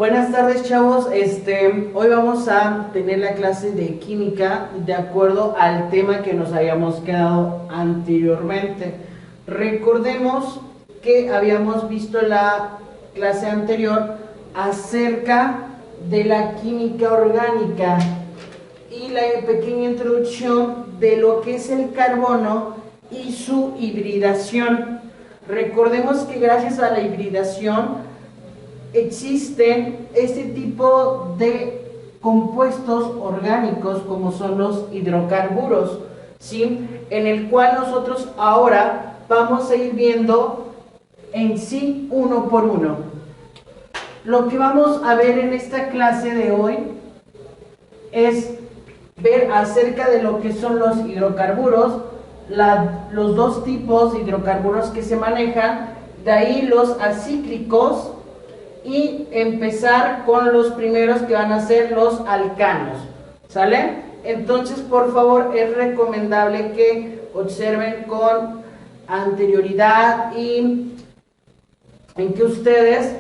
Buenas tardes, chavos. Hoy vamos a tener la clase de química de acuerdo al tema que nos habíamos quedado anteriormente. Recordemos que habíamos visto la clase anterior acerca de la química orgánica y la pequeña introducción de lo que es el carbono y su hibridación. Recordemos que gracias a la hibridación existen este tipo de compuestos orgánicos como son los hidrocarburos, ¿sí? En el cual nosotros ahora vamos a ir viendo en sí uno por uno. Lo que vamos a ver en esta clase de hoy es ver acerca de lo que son los hidrocarburos, los dos tipos de hidrocarburos que se manejan, de ahí los acíclicos, y empezar con los primeros que van a ser los alcanos, ¿sale? Entonces, por favor, es recomendable que observen con anterioridad y en que ustedes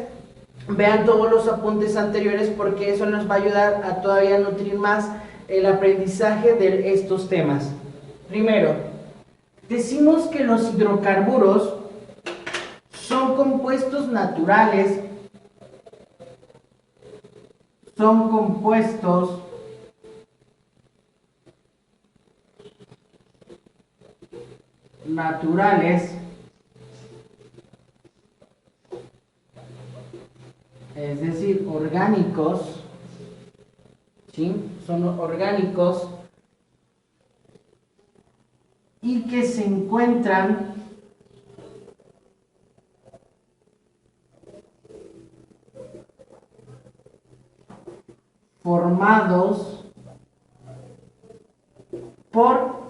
vean todos los apuntes anteriores, porque eso nos va a ayudar a todavía nutrir más el aprendizaje de estos temas. Primero, decimos que los hidrocarburos son compuestos naturales, son compuestos naturales, es decir, orgánicos, ¿sí? Son orgánicos y que se encuentran formados por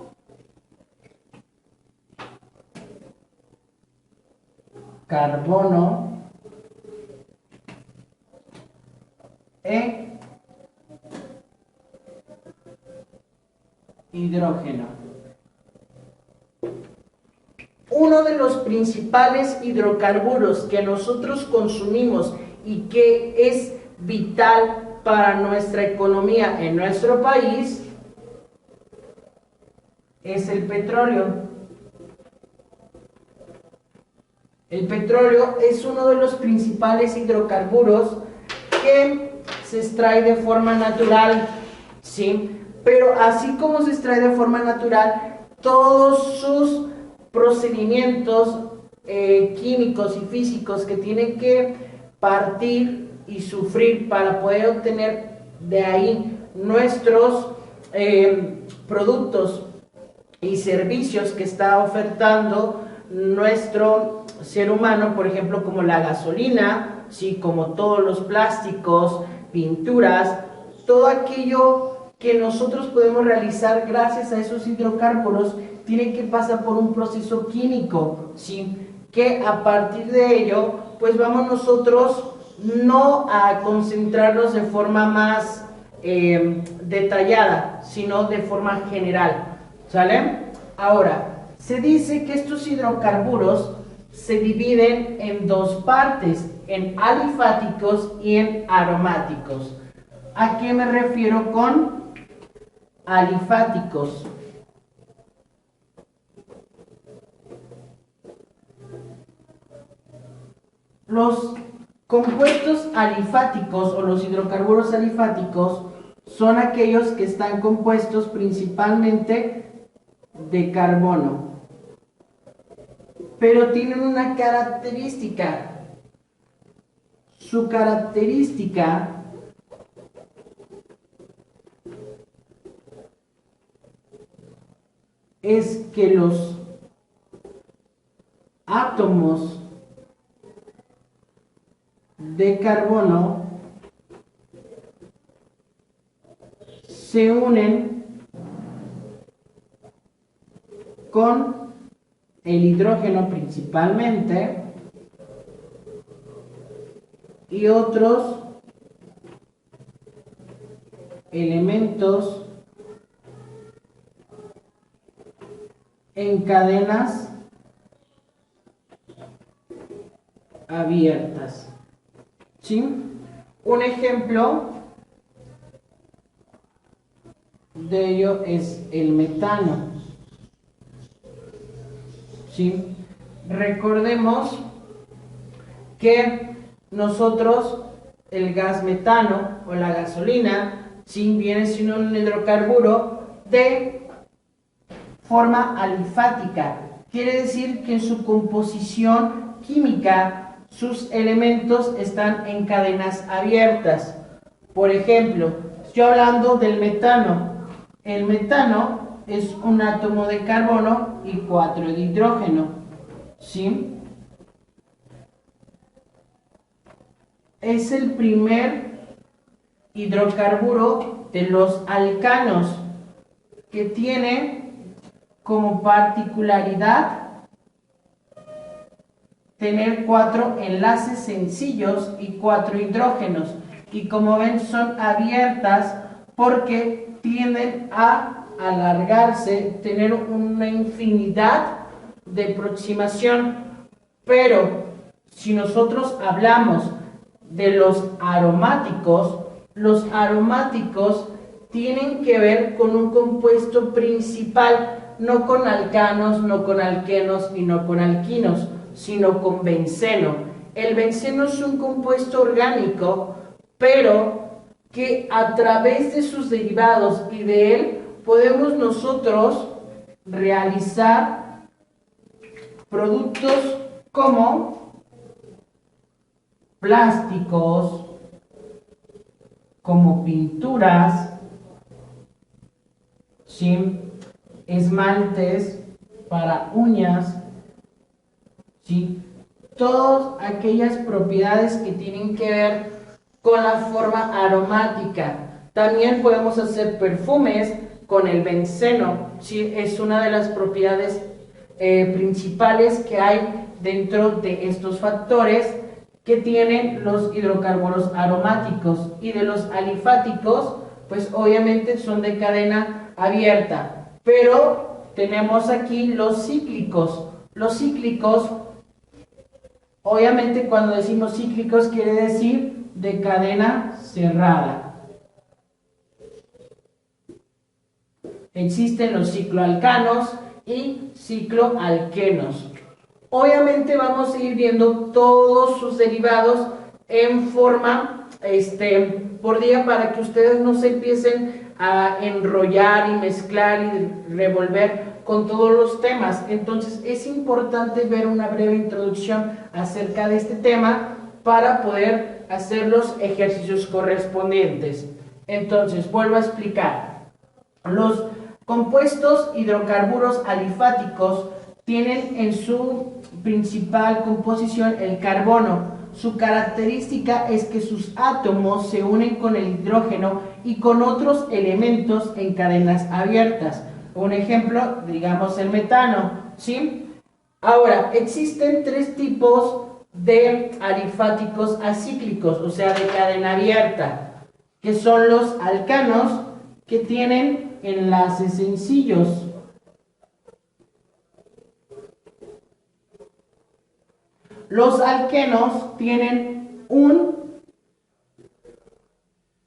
carbono e hidrógeno. Uno de los principales hidrocarburos que nosotros consumimos y que es vital para nuestra economía en nuestro país es el petróleo. El petróleo es uno de los principales hidrocarburos que se extrae de forma natural, ¿sí? Pero así como se extrae de forma natural, todos sus procedimientos químicos y físicos que tienen que partir y sufrir para poder obtener de ahí nuestros productos y servicios que está ofertando nuestro ser humano, por ejemplo, como la gasolina, ¿sí? Como todos los plásticos, pinturas, todo aquello que nosotros podemos realizar gracias a esos hidrocarburos tiene que pasar por un proceso químico, ¿sí? Que a partir de ello, pues vamos nosotros no a concentrarnos de forma más detallada, sino de forma general, ¿sale? Ahora, se dice que estos hidrocarburos se dividen en dos partes, en alifáticos y en aromáticos. ¿A qué me refiero con alifáticos? Los compuestos alifáticos o los hidrocarburos alifáticos son aquellos que están compuestos principalmente de carbono, pero tienen una característica. Su característica es que los átomos de carbono se unen con el hidrógeno principalmente y otros elementos en cadenas abiertas. ¿Sí? Un ejemplo de ello es el metano. ¿Sí? Recordemos que nosotros, el gas metano o la gasolina, ¿sí?, viene siendo un hidrocarburo de forma alifática. Quiere decir que en su composición química sus elementos están en cadenas abiertas. Por ejemplo, estoy hablando del metano. El metano es un átomo de carbono y 4 de hidrógeno. ¿Sí? Es el primer hidrocarburo de los alcanos que tiene como particularidad tener 4 enlaces sencillos y 4 hidrógenos, y como ven son abiertas porque tienden a alargarse, tener una infinidad de aproximación. Pero si nosotros hablamos de los aromáticos tienen que ver con un compuesto principal, no con alcanos, no con alquenos y no con alquinos, sino con benceno. El benceno es un compuesto orgánico, pero que a través de sus derivados y de él podemos nosotros realizar productos como plásticos, como pinturas, ¿sí?, esmaltes para uñas, ¿sí?, todas aquellas propiedades que tienen que ver con la forma aromática. También podemos hacer perfumes con el benceno, ¿sí?, es una de las propiedades principales que hay dentro de estos factores que tienen los hidrocarburos aromáticos. Y de los alifáticos, pues obviamente son de cadena abierta, pero tenemos aquí los cíclicos. Los cíclicos, obviamente cuando decimos cíclicos quiere decir de cadena cerrada. Existen los cicloalcanos y cicloalquenos. Obviamente vamos a ir viendo todos sus derivados en forma por día para que ustedes no se empiecen a enrollar y mezclar y revolver con todos los temas. Entonces es importante ver una breve introducción acerca de este tema para poder hacer los ejercicios correspondientes. Entonces vuelvo a explicar. Los compuestos hidrocarburos alifáticos tienen en su principal composición el carbono. Su característica es que sus átomos se unen con el hidrógeno y con otros elementos en cadenas abiertas. Un ejemplo, digamos el metano, ¿sí? Ahora, existen 3 tipos de alifáticos acíclicos, o sea, de cadena abierta, que son los alcanos, que tienen enlaces sencillos. Los alquenos tienen un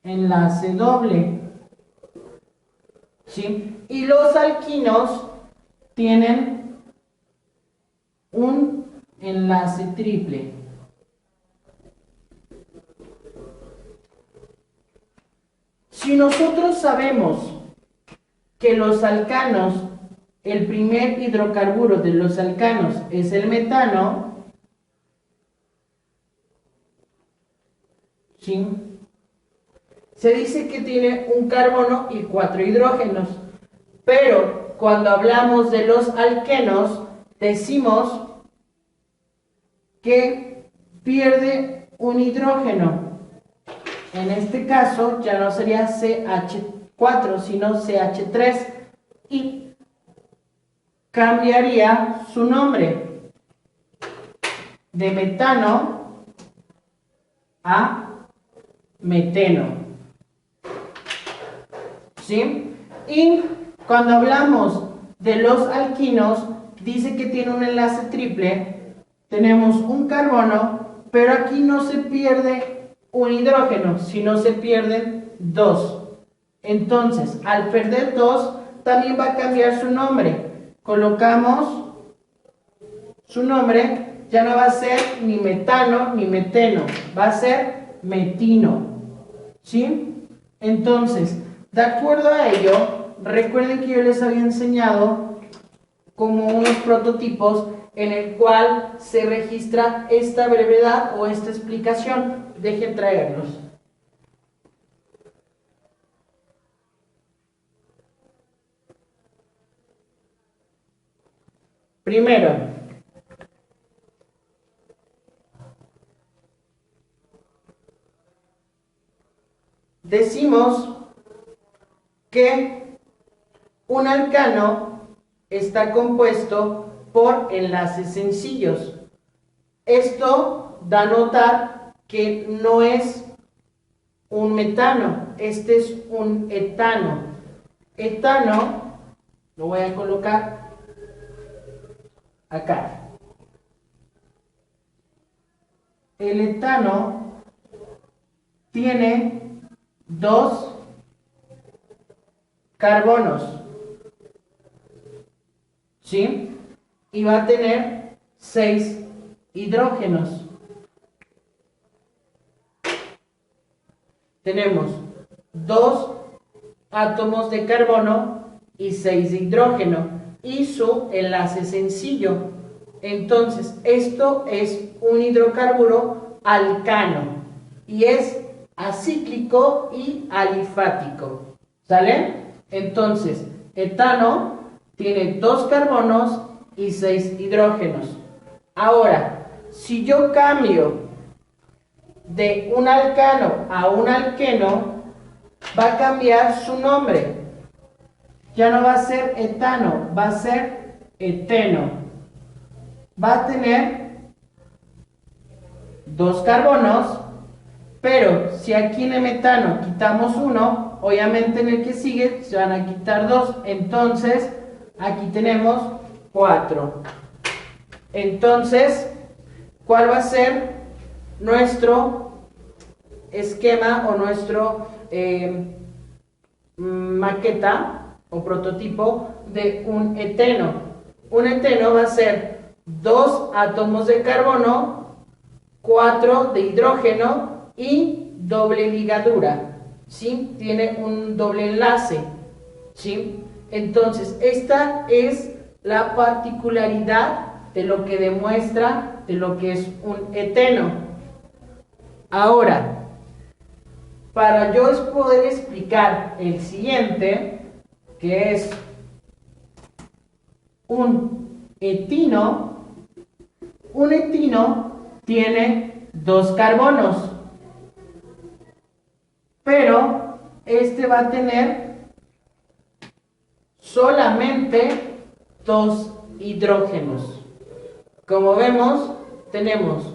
enlace doble, ¿sí? Y los alquinos tienen un enlace triple. Si nosotros sabemos que los alcanos, el primer hidrocarburo de los alcanos es el metano, ¿sí?, se dice que tiene un carbono y 4 hidrógenos, pero cuando hablamos de los alquenos decimos que pierde un hidrógeno. En este caso ya no sería CH4 sino CH3 y cambiaría su nombre de metano a meteno, ¿sí? Y cuando hablamos de los alquinos dice que tiene un enlace triple. Tenemos un carbono, pero aquí no se pierde un hidrógeno, si no se pierden dos. Entonces, al perder dos, también va a cambiar su nombre. Colocamos su nombre, ya no va a ser ni metano ni meteno, va a ser metino. ¿Sí? Entonces, de acuerdo a ello, recuerden que yo les había enseñado como unos prototipos en el cual se registra esta brevedad o esta explicación. Dejen traerlos. Primero, decimos que un alcano está compuesto por enlaces sencillos. Esto da a notar que no es un metano, este es un etano. Etano, lo voy a colocar acá. El etano tiene dos carbonos, ¿sí? Y va a tener 6 hidrógenos. Tenemos 2 átomos de carbono y 6 de hidrógeno y su enlace sencillo. Entonces, esto es un hidrocarburo alcano y es acíclico y alifático. ¿Sale? Entonces, etano tiene 2 carbonos y 6 hidrógenos. Ahora, si yo cambio de un alcano a un alqueno, va a cambiar su nombre. Ya no va a ser etano, va a ser eteno. Va a tener 2 carbonos, pero si aquí en el metano quitamos 1, obviamente en el que sigue se van a quitar 2. Entonces, aquí tenemos 4. Entonces, ¿cuál va a ser nuestro esquema o nuestro maqueta o prototipo de un eteno? Un eteno va a ser 2 átomos de carbono, 4 de hidrógeno y doble ligadura, ¿sí? Tiene un doble enlace, ¿sí? Entonces, esta es la particularidad de lo que demuestra de lo que es un eteno. Ahora, para yo poder explicar el siguiente, que es un etino tiene 2 carbonos, pero este va a tener solamente 2 hidrógenos. Como vemos, tenemos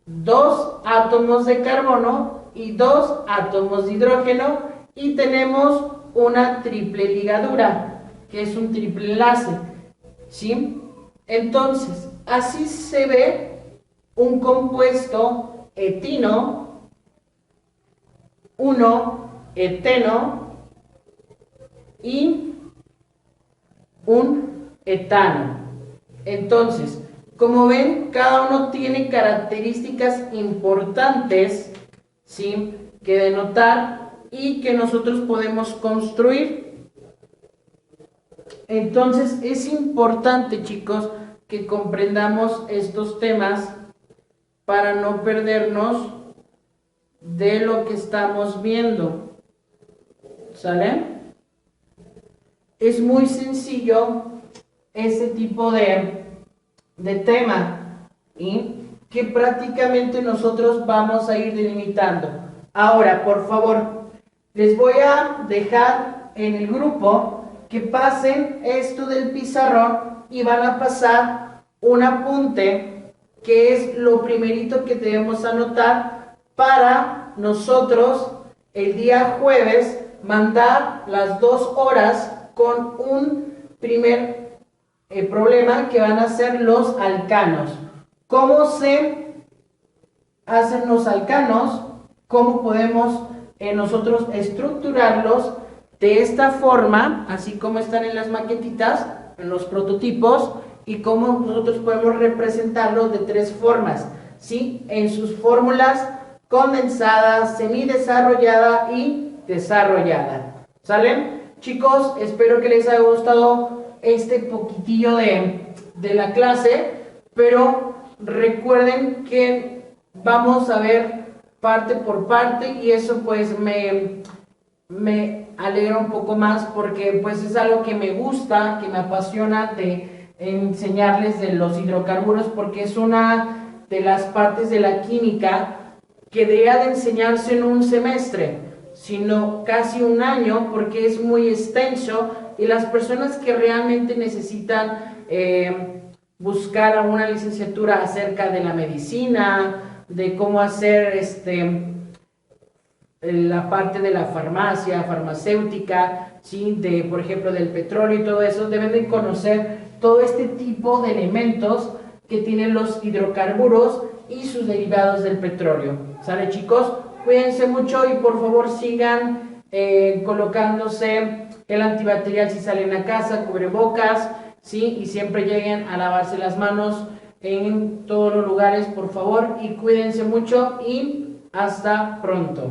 2 átomos de carbono y 2 átomos de hidrógeno y tenemos una triple ligadura, que es un triple enlace, ¿sí? Entonces, así se ve un compuesto etino, 1 eteno y un etano. Entonces, como ven, cada uno tiene características importantes, ¿sí?, que denotar y que nosotros podemos construir. Entonces, es importante, chicos, que comprendamos estos temas para no perdernos de lo que estamos viendo. ¿Sale? Es muy sencillo ese tipo de tema y que prácticamente nosotros vamos a ir delimitando. Ahora, por favor, les voy a dejar en el grupo que pasen esto del pizarrón y van a pasar un apunte que es lo primerito que debemos anotar para nosotros el día jueves mandar las 2 horas con un primer problema que van a ser los alcanos. ¿Cómo se hacen los alcanos? cómo podemos nosotros estructurarlos de esta forma, así como están en las maquetitas, en los prototipos, y cómo nosotros podemos representarlos de tres formas, ¿sí? En sus fórmulas condensada, semidesarrollada y desarrollada. ¿Salen? Chicos, espero que les haya gustado este poquitillo de la clase, pero recuerden que vamos a ver parte por parte y eso pues me alegra un poco más porque pues es algo que me gusta, que me apasiona de enseñarles de los hidrocarburos porque es una de las partes de la química que debería de enseñarse en un semestre, sino casi un año porque es muy extenso y las personas que realmente necesitan buscar una licenciatura acerca de la medicina, de cómo hacer la parte de la farmacia, farmacéutica, ¿sí? De, por ejemplo, del petróleo y todo eso, deben de conocer todo este tipo de elementos que tienen los hidrocarburos y sus derivados del petróleo. ¿Sale, chicos? Cuídense mucho y por favor sigan colocándose el antibacterial si salen a casa, cubrebocas, ¿sí? Y siempre lleguen a lavarse las manos en todos los lugares, por favor, y cuídense mucho y hasta pronto.